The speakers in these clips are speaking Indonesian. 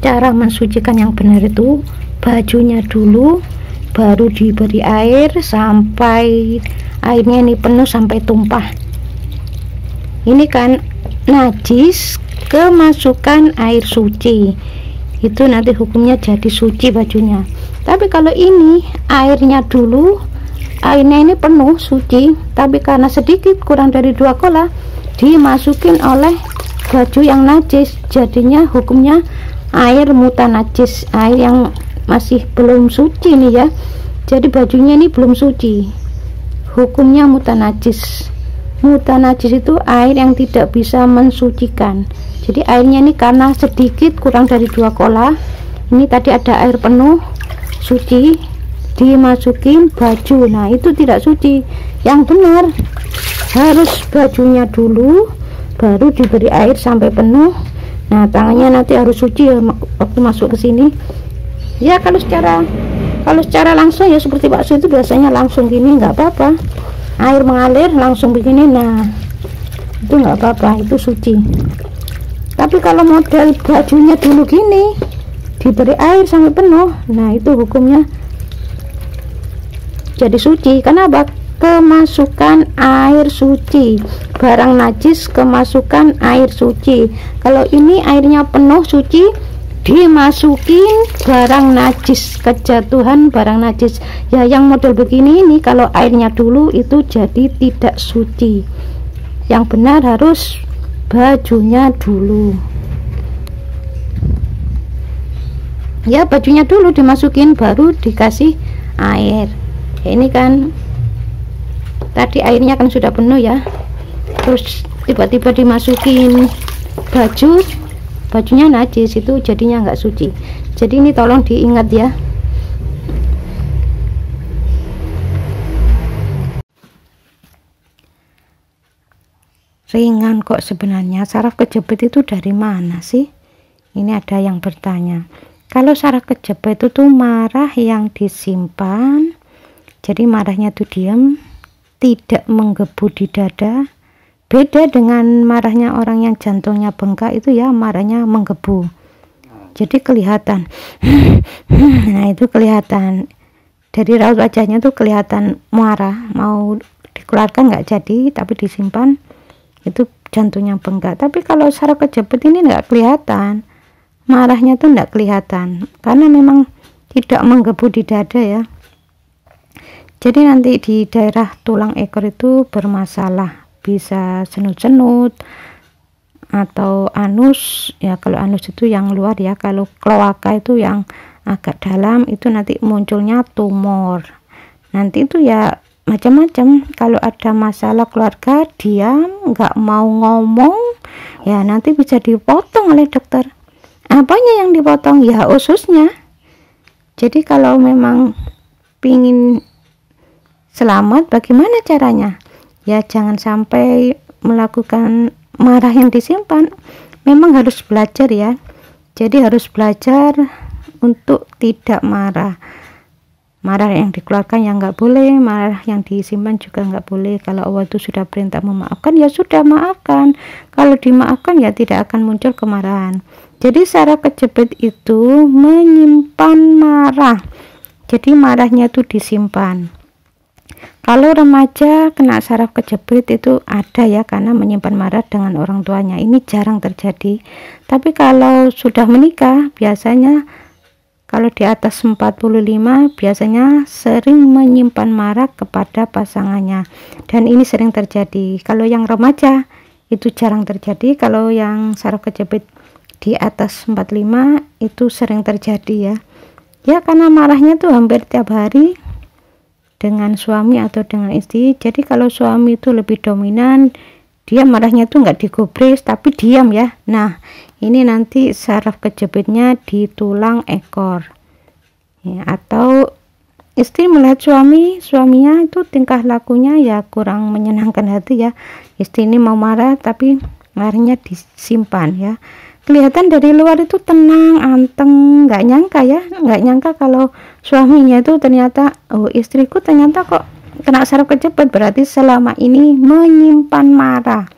cara mensucikan yang benar itu bajunya dulu, baru diberi air sampai airnya ini penuh sampai tumpah. Ini kan najis kemasukan air suci, itu nanti hukumnya jadi suci bajunya. Tapi kalau ini airnya dulu, airnya ini penuh suci, tapi karena sedikit kurang dari 2 kola dimasukin oleh baju yang najis, jadinya hukumnya air mutanajis, air yang masih belum suci nih ya. Jadi bajunya ini belum suci, hukumnya mutanajis. Mutanajis itu air yang tidak bisa mensucikan. Jadi airnya ini karena sedikit kurang dari 2 kola, ini tadi ada air penuh suci, dimasukin baju, nah itu tidak suci. Yang benar harus bajunya dulu, baru diberi air sampai penuh. Nah tangannya nanti harus suci ya waktu masuk ke sini ya. Kalau secara langsung ya seperti bakso itu biasanya langsung gini nggak apa-apa, air mengalir langsung begini, nah itu nggak apa-apa, itu suci. Tapi kalau model bajunya dulu gini diberi air sampai penuh, nah itu hukumnya jadi suci. Kenapa? Kemasukan air suci, barang najis kemasukan air suci. Kalau ini airnya penuh suci, dimasukin barang najis, kejatuhan barang najis ya. Yang model begini ini kalau airnya dulu itu jadi tidak suci. Yang benar harus bajunya dulu ya, bajunya dulu dimasukin baru dikasih air. Ini kan tadi airnya kan sudah penuh ya, terus tiba-tiba dimasukin bajunya najis, itu jadinya nggak suci. Jadi ini tolong diingat ya. Ringan kok sebenarnya, saraf kejepit itu dari mana sih? Ini ada yang bertanya. Kalau saraf kejepit itu tuh marah yang disimpan, jadi marahnya tuh diam, tidak menggebu di dada. Beda dengan marahnya orang yang jantungnya bengkak, itu ya marahnya menggebu, jadi kelihatan. Nah itu kelihatan dari raut wajahnya tuh kelihatan marah, mau dikeluarkan nggak jadi, tapi disimpan, itu jantungnya bengkak. Tapi kalau saraf kejepit ini nggak kelihatan, marahnya tuh nggak kelihatan karena memang tidak menggebu di dada ya. Jadi nanti di daerah tulang ekor itu bermasalah, bisa senut-senut atau anus ya. Kalau anus itu yang luar ya, kalau kloaka itu yang agak dalam, itu nanti munculnya tumor. Nanti itu ya macam-macam. Kalau ada masalah keluarga, diam, nggak mau ngomong ya, nanti bisa dipotong oleh dokter. Apanya yang dipotong? Ya ususnya. Jadi kalau memang pingin selamat, bagaimana caranya? Ya jangan sampai melakukan marah yang disimpan. Memang harus belajar ya. Jadi harus belajar untuk tidak marah. Marah yang dikeluarkan yang nggak boleh, marah yang disimpan juga nggak boleh. Kalau Allah itu sudah perintah memaafkan, ya sudah maafkan. Kalau dimaafkan ya tidak akan muncul kemarahan. Jadi saraf kejepit itu menyimpan marah, jadi marahnya itu disimpan. Kalau remaja kena saraf kejepit itu ada ya, karena menyimpan marah dengan orang tuanya, ini jarang terjadi. Tapi kalau sudah menikah, biasanya kalau di atas 45 biasanya sering menyimpan marah kepada pasangannya, dan ini sering terjadi. Kalau yang remaja itu jarang terjadi. Kalau yang saraf kejepit di atas 45 itu sering terjadi ya. Ya karena marahnya tuh hampir tiap hari dengan suami atau dengan istri. Jadi kalau suami itu lebih dominan, dia marahnya tuh nggak digubris tapi diam ya. Nah ini nanti saraf kejepitnya di tulang ekor ya. Atau istri melihat suaminya itu tingkah lakunya ya kurang menyenangkan hati ya. Istri ini mau marah tapi marahnya disimpan ya. Kelihatan dari luar itu tenang, anteng, nggak nyangka ya, nggak nyangka kalau suaminya itu ternyata, oh istriku ternyata kok kena saraf kejepit, berarti selama ini menyimpan marah.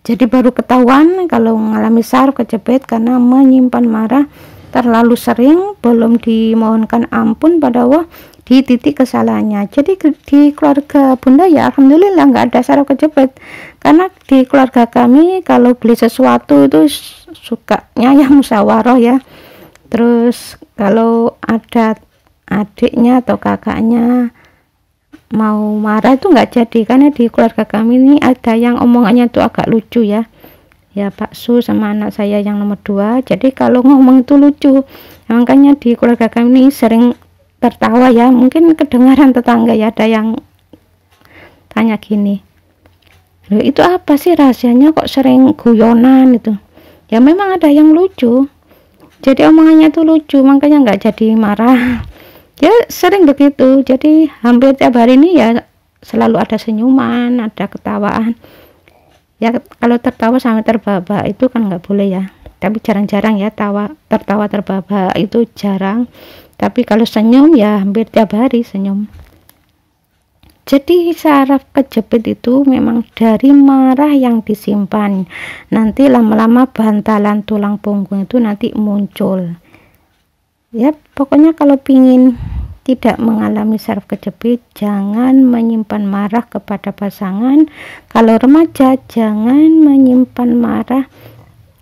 Jadi baru ketahuan kalau mengalami saraf kejepit karena menyimpan marah terlalu sering, belum dimohonkan ampun pada Allah di titik kesalahannya. Jadi di keluarga Bunda ya alhamdulillah nggak ada saraf kejepit, karena di keluarga kami kalau beli sesuatu itu sukanya ya musyawarah ya. Terus kalau ada adiknya atau kakaknya mau marah itu nggak jadi, karena di keluarga kami ini ada yang omongannya tuh agak lucu ya Pak Su sama anak saya yang nomor 2. Jadi kalau ngomong itu lucu, makanya di keluarga kami ini sering tertawa ya. Mungkin kedengaran tetangga ya, ada yang tanya gini, loh itu apa sih rahasianya kok sering guyonan itu ya. Memang ada yang lucu, jadi omongannya tuh lucu, makanya nggak jadi marah ya, sering begitu. Jadi hampir tiap hari ini ya selalu ada senyuman, ada ketawaan ya. Kalau tertawa sampai terbahak itu kan nggak boleh ya, tapi jarang-jarang ya tertawa terbahak itu jarang. Tapi kalau senyum ya hampir tiap hari senyum. Jadi saraf kejepit itu memang dari marah yang disimpan, nanti lama-lama bantalan tulang punggung itu nanti muncul ya. Pokoknya kalau pingin tidak mengalami saraf kejepit, jangan menyimpan marah kepada pasangan. Kalau remaja, jangan menyimpan marah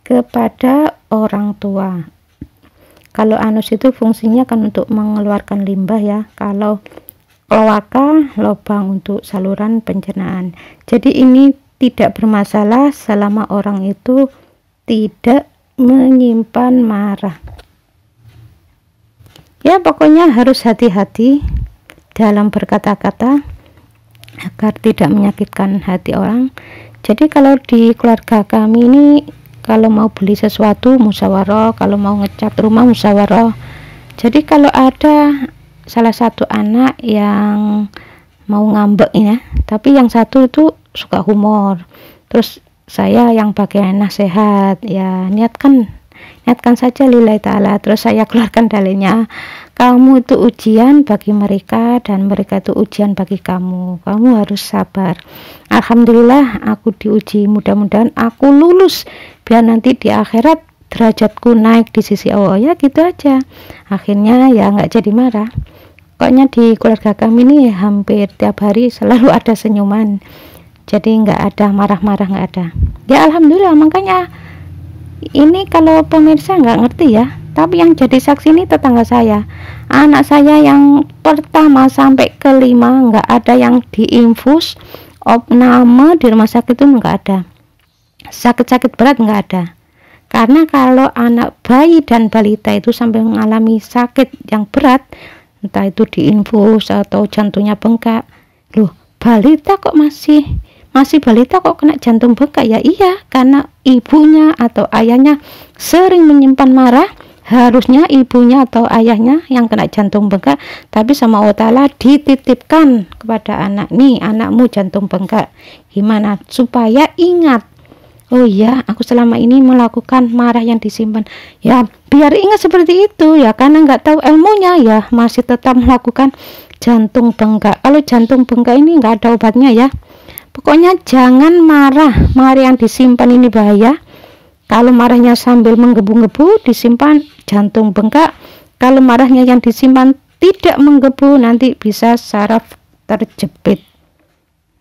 kepada orang tua. Kalau anus itu fungsinya kan untuk mengeluarkan limbah ya. Kalau kloaka, lubang untuk saluran pencernaan. Jadi ini tidak bermasalah selama orang itu tidak menyimpan marah. Ya pokoknya harus hati-hati dalam berkata-kata agar tidak menyakitkan hati orang. Jadi kalau di keluarga kami ini kalau mau beli sesuatu musyawarah, kalau mau ngecat rumah musyawarah. Jadi kalau ada salah satu anak yang mau ngambek ya, tapi yang satu itu suka humor, terus saya yang bagian nasihat ya, niatkan saja lillahi ta'ala. Terus saya keluarkan dalilnya, kamu itu ujian bagi mereka dan mereka itu ujian bagi kamu harus sabar. Alhamdulillah aku diuji, mudah-mudahan aku lulus biar nanti di akhirat derajatku naik di sisi Allah ya, gitu aja. Akhirnya ya nggak jadi marah. Pokoknya di keluarga kami ini hampir tiap hari selalu ada senyuman, jadi nggak ada marah-marah, nggak ada ya, alhamdulillah. Makanya ini kalau pemirsa nggak ngerti ya, tapi yang jadi saksi ini tetangga saya, anak saya yang pertama sampai kelima nggak ada yang diinfus, opname di rumah sakit itu nggak ada, sakit-sakit berat nggak ada. Karena kalau anak bayi dan balita itu sampai mengalami sakit yang berat, entah itu diinfus atau jantungnya bengkak, loh balita kok masih balita kok kena jantung bengkak ya? Iya, karena ibunya atau ayahnya sering menyimpan marah. Harusnya ibunya atau ayahnya yang kena jantung bengkak, tapi sama Allah Ta'ala dititipkan kepada anak, nih anakmu jantung bengkak. Gimana supaya ingat, oh iya aku selama ini melakukan marah yang disimpan ya, biar ingat seperti itu ya. Karena nggak tahu ilmunya ya masih tetap melakukan jantung bengkak. Kalau jantung bengkak ini nggak ada obatnya ya. Pokoknya jangan marah yang disimpan ini bahaya. Kalau marahnya sambil menggebu-gebu disimpan jantung bengkak. Kalau marahnya yang disimpan tidak menggebu nanti bisa saraf terjepit.